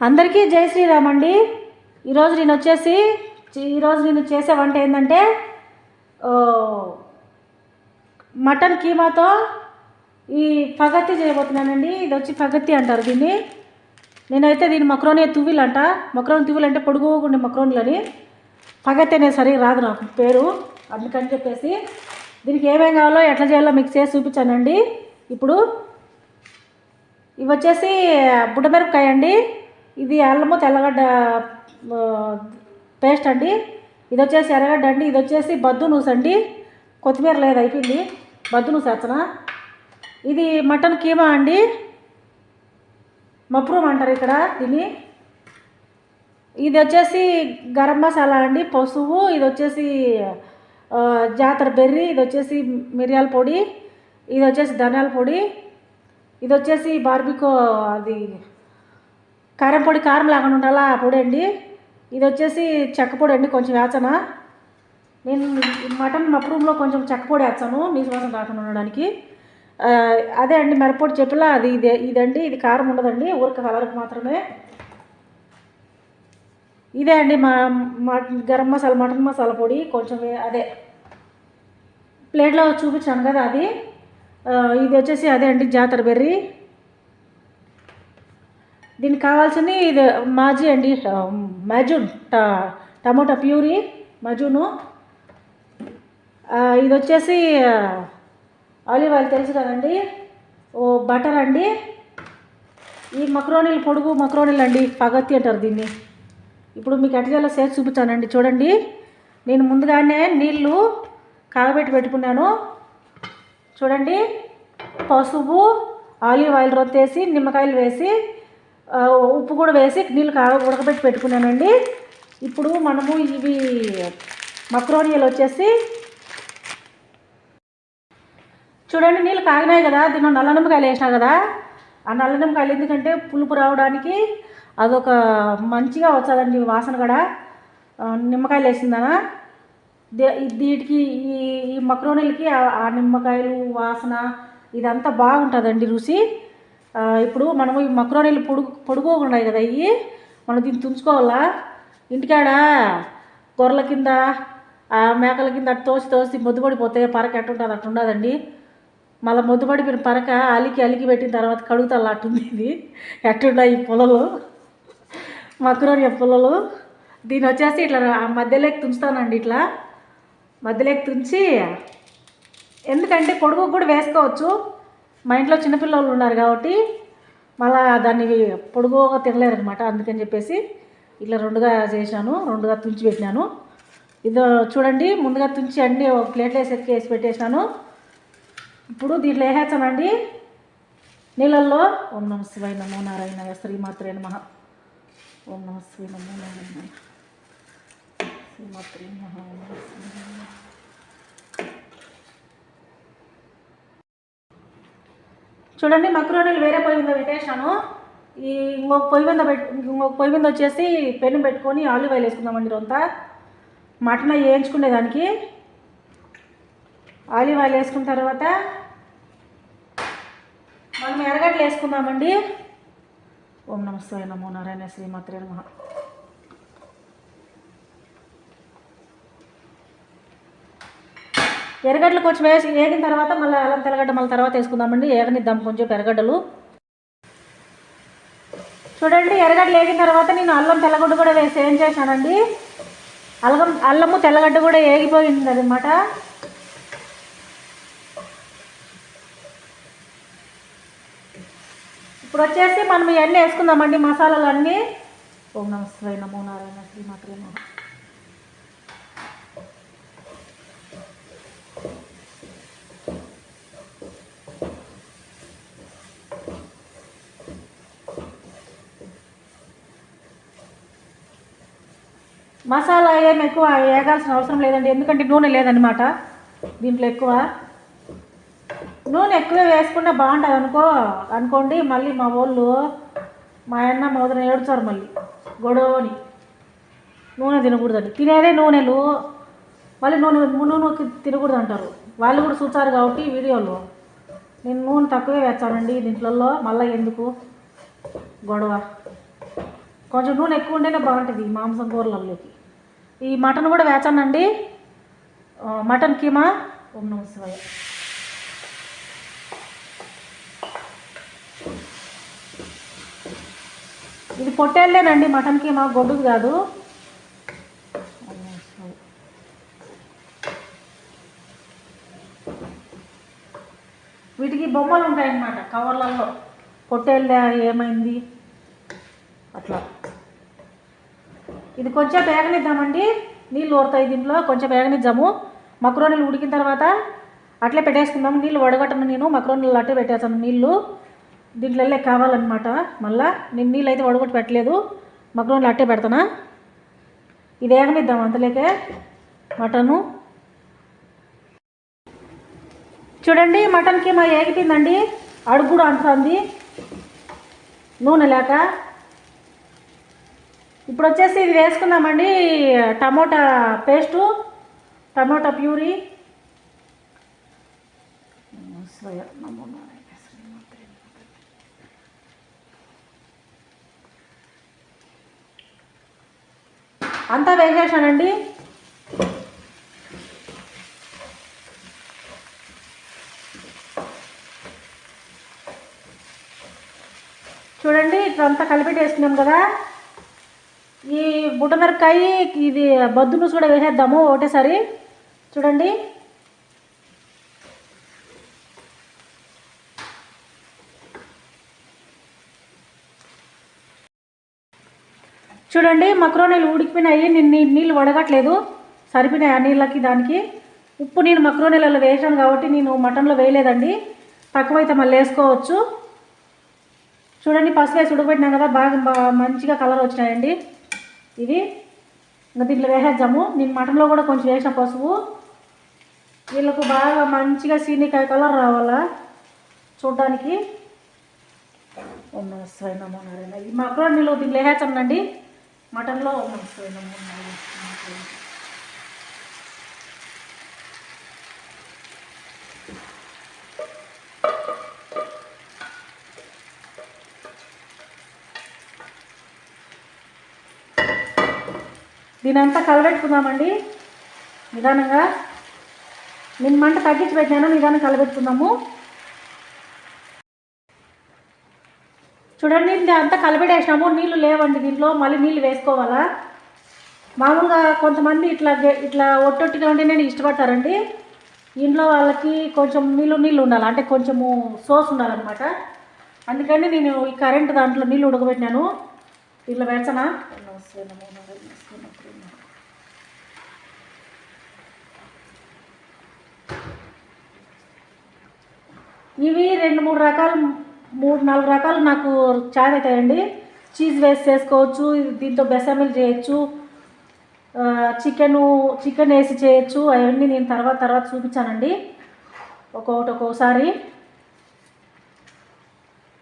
అందరికీ జై శ్రీరామ్ అండి. ఈరోజు నేను చేసే వంట ఏంటంటే మటన్ కీమాతో ఈ ఫగత్తి చేయబోతున్నానండి. ఇది వచ్చి ఫగత్తి అంటారు దీన్ని. నేనైతే దీన్ని మక్రోని తువ్విలు అంట. మక్రోని తువ్విలు అంటే పొడుగుండే మక్రోనిలని. ఫగత్తి అనేది సరిగ్గా రాదు నాకు పేరు, అందుకని చెప్పేసి దీనికి ఏమేమి కావాలో ఎట్లా చేయాలో మీకు చేసి చూపించానండి. ఇప్పుడు ఇవి వచ్చేసి బుడ్డమిరపకాయ అండి, ఇది అల్లము తెల్లగడ్డ పేస్ట్ అండి, ఇది వచ్చేసి ఎర్రగడ్డ అండి, ఇది వచ్చేసి బద్దు నూస అండి, కొత్తిమీర లేదు అయిపోయింది, బద్దు నూస వేస్తున్నా. ఇది మటన్ కీమా అండి, మప్రూమ్ అంటారు ఇక్కడ దీన్ని. ఇది వచ్చేసి గరం మసాలా అండి, పసుపు, ఇది వచ్చేసి జాతర బెర్రీ, ఇది వచ్చేసి మిరియాల పొడి, ఇది వచ్చేసి ధనియాల పొడి, ఇది వచ్చేసి బార్బికో అది కారం పొడి, కారం లేకుండా ఉండాలా ఆ పొడి అండి. ఇది వచ్చేసి చెక్క పొడి అండి, కొంచెం వేచన. నేను మటన్ మప్రూమ్లో కొంచెం చెక్క పొడి వేస్తాను నీసు వాసన రాకుండా ఉండడానికి. అదే అండి మిరప్పొడి చెప్పలా, అది ఇదండి. ఇది కారం ఉండదండి, ఊరిక కలర్కి మాత్రమే. ఇదే అండి మా గరం మసాలా, మటన్ మసాలా పొడి కొంచెం అదే ప్లేట్లో చూపించాను కదా అది. ఇది వచ్చేసి అదే అండి జాతర బెర్రీ. దీనికి కావాల్సింది ఇది మాజీ అండి, మజూన్ టమోటా ప్యూరీ మజూను. ఇది వచ్చేసి ఆలివ్ ఆయిల్ తెలుసు కదండి, బటర్ అండి. ఈ మక్రోనీలు పొడుగు మక్రోనీలు అండి, ఫగత్తి అంటారు దీన్ని. ఇప్పుడు మీకు ఎట్లా చేసి చూపించానండి. చూడండి, నేను ముందుగానే నీళ్ళు కాగబెట్టి పెట్టుకున్నాను. చూడండి, పసుపు, ఆలివ్ ఆయిల్ రొత్తేసి, నిమ్మకాయలు వేసి, ఉప్పు కూడా వేసి నీళ్ళు ఉడకబెట్టి పెట్టుకున్నానండి. ఇప్పుడు మనము ఇవి మక్రోనియలు వచ్చేసి చూడండి, నీళ్ళు కాగినాయి కదా, దీనిలో నల్ల నిమ్మకాయలు వేసినా కదా. ఆ నల్ల నిమ్మకాయలు ఎందుకంటే పులుపు రావడానికి, అదొక మంచిగా వచ్చాదండి వాసన కూడా నిమ్మకాయలు వేసిందనా. వీటికి ఈ మక్రోనీలకి ఆ నిమ్మకాయలు వాసన ఇదంతా బాగుంటుందండి రుచి. ఇప్పుడు మనము ఈ మక్రోనీలు పొడుగున్నాయి కదా, ఇవి మనం దీన్ని తుంచుకోవాలా. ఇంటికాడ గొర్రెల కింద మేకల కింద తోసి మొద్దుపడిపోతే పరక ఎట్టుంటుంది అట్టు ఉండదండి. మళ్ళీ మొద్దుపడిపోయిన పరక అలికి పెట్టిన తర్వాత కడుగుతా అట్టుంది. ఇది ఎట్టున్నాయి ఈ పొలలు, మక్రోని పొలలు. దీన్ని వచ్చేసి ఇట్లా మధ్యలోకి తుంచుతానండి. ఇట్లా మధ్యలోకి తుంచి, ఎందుకంటే పొడుగు కూడా వేసుకోవచ్చు. మా ఇంట్లో చిన్నపిల్లలు ఉన్నారు కాబట్టి మళ్ళీ దాన్ని పొడుగుగా తినలేరు అనమాట. అందుకని చెప్పేసి ఇట్లా రెండుగా చేశాను, రెండుగా తుంచి పెట్టినాను. ఇదో చూడండి, ముందుగా తుంచి అన్నీ ఒక ప్లేట్లో వేసి పెట్టేసాను. ఇప్పుడు దీంట్లో వేసేస్తానండి నీళ్ళల్లో. ఓం నమః శివాయ నమో నారాయణ శ్రీమాత్రే నమః. ఓం నమః శివాయ నమో నారాయణ శ్రీమాత్రే నమః. చూడండి, మక్రోనీలు వేరే పొయ్యి మీద పెట్టేసాను. ఈ ఇంకొక పొయ్యి మీద వచ్చేసి పెను పెట్టుకొని ఆలివ్ ఆయిల్ వేసుకుందామండి. రొంత మటన్ వేయించుకునేదానికి ఆలివ్ ఆయిల్ వేసుకున్న తర్వాత మనం ఎర్రగడ్డలు వేసుకుందామండి. ఓం నమః శివాయ నమో నారాయణ శ్రీమాత్రే నమః. ఎర్రగడ్డలు కొంచెం వేగిన తర్వాత మళ్ళీ అల్లం తెల్లగడ్డ మళ్ళీ తర్వాత వేసుకుందామండి. ఏగనిద్దాం కొంచెం ఎర్రగడ్డలు. చూడండి, ఎర్రగడ్డలు వేగిన తర్వాత నేను అల్లం తెల్లగడ్డ కూడా వేసి ఏం చేశానండి, అల్లము తెల్లగడ్డ కూడా వేగిపోయింది అనమాట. ఇప్పుడు వచ్చేసి మనం ఇవన్నీ వేసుకుందామండి, మసాలాలు అన్నీ. ఓం నమః శివాయ నమో నారాయణ శ్రీమాత్రే నమః. మసాలా ఏం ఎక్కువ వేగాల్సిన అవసరం లేదండి, ఎందుకంటే నూనె లేదనమాట దీంట్లో. ఎక్కువ నూనె ఎక్కువ వేసుకుంటే బాగుంటుంది అనుకోండి. మళ్ళీ మా వాళ్ళు మా అన్న మా వదిన ఏడుచారు మళ్ళీ గొడవని. నూనె తినకూడదండి, తినేదే నూనెలు, మళ్ళీ నూనె తినకూడదు అంటారు. వాళ్ళు కూడా చూసారు కాబట్టి వీడియోలో. నేను నూనె తక్కువే వేస్తానండి దీంట్లో, మళ్ళీ ఎందుకు గొడవ. కొంచెం నూనె ఎక్కువ ఉంటేనే బాగుంటుంది ఈ మాంసం కూరలలోకి. ఈ మటన్ కూడా వేచానండి, మటన్ కీమా. ఓం నమః శివాయ. ఇది పొట్టేళ్ళేనండి మటన్ కీమా, గొడ్డుది కాదు. వీటికి బొమ్మలు ఉంటాయన్నమాట కవర్లలో, పొట్టేళ్ళ ఏమైంది అట్లా. ఇది కొంచెం వేగనిద్దామండి, నీళ్ళు ఊరుతాయి దీంట్లో, కొంచెం వేగనిద్దాము. మక్రోనీలు ఉడికిన తర్వాత అట్లే పెట్టేసుకుందాము. నీళ్ళు వడగట్టను నేను, మక్రోనీలు అట్టే పెట్టేస్తాను నీళ్ళు. దీంట్లో వెళ్ళే కావాలన్నమాట. మళ్ళీ నేను నీళ్ళు అయితే వడగొట్టి పెట్టలేదు, మక్రోనీలు అట్టే పెడతానా. ఇది వేగనిద్దాం అంతలేకే మటను. చూడండి మటన్ కీమా ఏగిపోయిందండి, అడుగు కూడా అంటుంది నూనె లేక. ఇప్పుడు వచ్చేసి ఇది వేసుకుందామండి, టమోటా పేస్టు, టమోటా ప్యూరీ. అంతా వేసేసానండి. చూడండి ఇట్లంతా కలిపెట్టేసుకున్నాం కదా. ఈ బుట్టమిరపకాయ, ఇది బొద్దు నుసు కూడా వేసేద్దాము ఒకటేసారి. చూడండి చూడండి మక్రోనీలు ఉడికిపోయినాయి. నేను నీళ్ళు వడగట్లేదు, సరిపోయినాయి ఆ నీళ్ళకి దానికి. ఉప్పు నేను మక్రోనీలలో వేసాను కాబట్టి నేను మటన్లో వేయలేదండి, తక్కువైతే మళ్ళీ వేసుకోవచ్చు. చూడండి పసుపు వేసి ఉడకబెట్టినాం కదా, బాగా మంచిగా కలర్ వచ్చినాయండి ఇవి. ఇంకా దీంట్లో వేసేద్దాము. నేను మటన్లో కూడా కొంచెం వేసిన పసుపు. వీళ్ళకు బాగా మంచిగా సీనికాయ కలర్ రావాలా చూడడానికి. ఈ మక్రోనీలు దీంట్లో వేసేస్తానండి మటన్లో. దీనంతా కలబెట్టుకుందామండి నిదానంగా. నేను మంట తగ్గించి పెట్టినాను, నిదానం కలబెట్టుకుందాము. చూడండి ఇది అంతా కలిపెట్టేసినాము, నీళ్ళు లేవండి దీంట్లో, మళ్ళీ నీళ్ళు వేసుకోవాలా. మామూలుగా కొంతమంది ఇట్లా ఇట్లా ఒట్టొట్టిగా ఉంటేనే ఇష్టపడతారండి. ఇంట్లో వాళ్ళకి కొంచెం నీళ్ళు ఉండాలి, అంటే కొంచెము సోస్ ఉండాలన్నమాట. అందుకని నేను ఈ కరెంట్ దాంట్లో నీళ్ళు ఉడకబెట్టినాను. ఇట్లా పెడతానా. ఇవి 3-4 రకాలు నాకు చాయ్ అవుతాయండి. చీజ్ వేసి చేసుకోవచ్చు, దీంతో బెసమిల్ చేయొచ్చు, చికెన్ వేసి చేయొచ్చు. అవన్నీ నేను తర్వాత చూపించానండి ఒక్కొక్కసారి.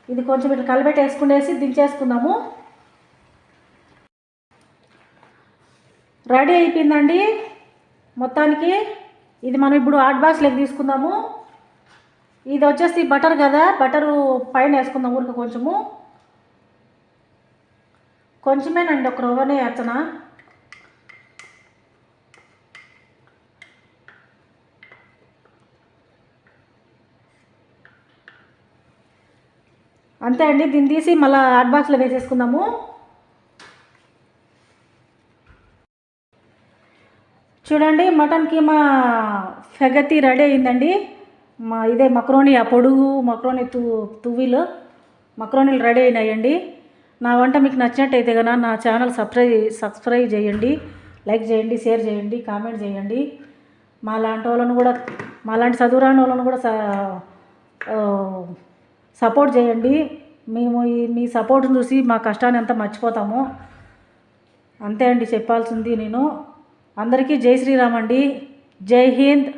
ఇది కొంచెం ఇట్లా కలిపెట్టి వేసుకునేసి దించేసుకుందాము. రెడీ అయిపోయిందండి మొత్తానికి. ఇది మనం ఇప్పుడు హాట్ బాక్స్లోకి తీసుకుందాము. ఇది వచ్చేసి బటర్ కదా, బటరు పైన వేసుకుందాం ఊరికి కొంచెమేనండి, ఒక రవ్వనే వేస్తున్నా. అంతే అండి. దీన్ని తీసి మళ్ళీ హాట్ బాక్స్లో వేసేసుకుందాము. చూడండి మటన్ కీమా ఫెగతి రెడీ అయిందండి. ఇదే మక్రోనీ, ఆ పొడుగు మక్రోనీ తువ్విలు మక్రోనీలు రెడీ అయినాయండి. నా వంట మీకు నచ్చినట్టయితే కనుక నా ఛానల్ సబ్స్క్రైబ్ చేయండి, లైక్ చేయండి, షేర్ చేయండి, కామెంట్ చేయండి. మాలాంటి చదువురాని వాళ్ళను కూడా సపోర్ట్ చేయండి. మేము మీ సపోర్ట్ని చూసి మా కష్టాన్ని అంతా మర్చిపోతాము. అంతే అండి చెప్పాల్సింది నేను. అందరికీ జై శ్రీరామ్ అండి. జై హింద్.